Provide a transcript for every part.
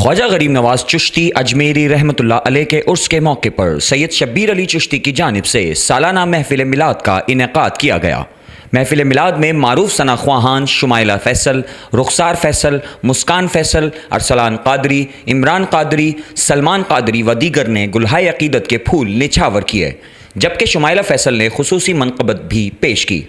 ख्वाजा गरीब नवाज चिश्ती अजमेरी रहमतुल्लाह अलैह के उर्स के मौके पर सैयद शब्बीर अली चिश्ती की जानिब से सालाना महफिल मिलाद का इनेकाद किया गया। महफिल मिलाद में मारूफ सना ख्वाहान, शुमाइला फैसल, रुखसार फैसल, मुस्कान फैसल, अरसलान कादरी, इमरान कादरी, सलमान कादरी व दीगर ने गुलहाए अकीदत के फूल निछावर किए, जबकि शुमाइला फैसल ने खुसूसी मनक़बत भी पेश की।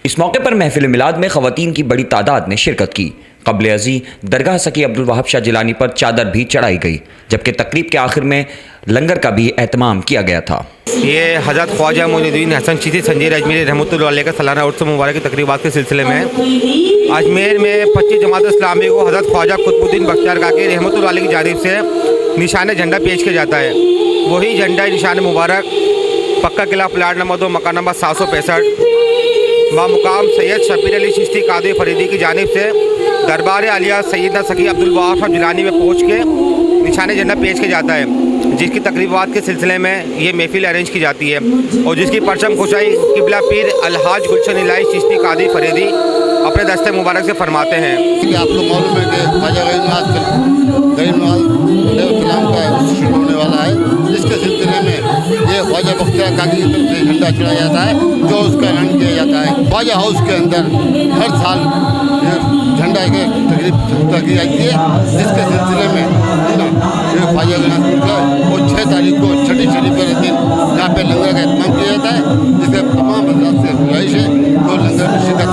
इस मौके पर महफिल मिलाद में ख़वातीन की बड़ी तादाद ने शिरकत की। क़ब्ल अज़ी दरगाह सकी अब्दुल वहाब शाह जिलानी पर चादर भी चढ़ाई गई, जबकि तकरीब के आखिर में लंगर का भी एहतमाम किया गया था। ये हज़रत ख्वाजा मोइनुद्दीन हसन चिश्ती संजीर अजमेरी रहमतुल्लाह अलैह का सालाना उर्स मुबारक की तकरीबात के सिलसिले में अजमेर में 25 जमात इस्लामी को हज़रत ख्वाजा कुतुबुद्दीन बख्तियार काकी रहमतुल्लाह अलैह की जानिब से निशान झंडा पेश किया जाता है। वही झंडा निशान मुबारक पक्का किला प्लाट नंबर 2 मकान नंबर 765 बामुकाम सैयद शब्बीर अली चिश्ती कादरी फरीदी की जानिब से दरबार आलिया सैयदना सकी अब्दुल वहाब शाह जिलानी में पहुँच के निशान झंडा पेश किया जाता है, जिसकी तकरीबात के सिलसिले में ये महफिल अरेंज की जाती है और जिसकी परचम कुशाई किबला पीर अलहाज गुलशन इलाही चिश्ती कादरी फरीदी अपने दस्ते मुबारक से फरमाते हैं कि आपको मालूम है कि ख्वाजा गरीब नवाज का शुरू होने वाला है, जिसके सिलसिले में ये ख्वाजा बख्तियार काकी की तरफ से झंडा चढ़ाया जाता है, जो उसका ऐलान किया जाता है। ख्वाजा हाउस के अंदर हर साल झंडा की तकरीब की जाती है, जिसके सिलसिले में ये ख्वाजा और 6 तारीख को छठी शरीफ के दिन यहाँ पे लंगर का एहतमाम किया जाता है, जिससे तमाम हज़रात से गुजारिश है तो लंगर में शिरकत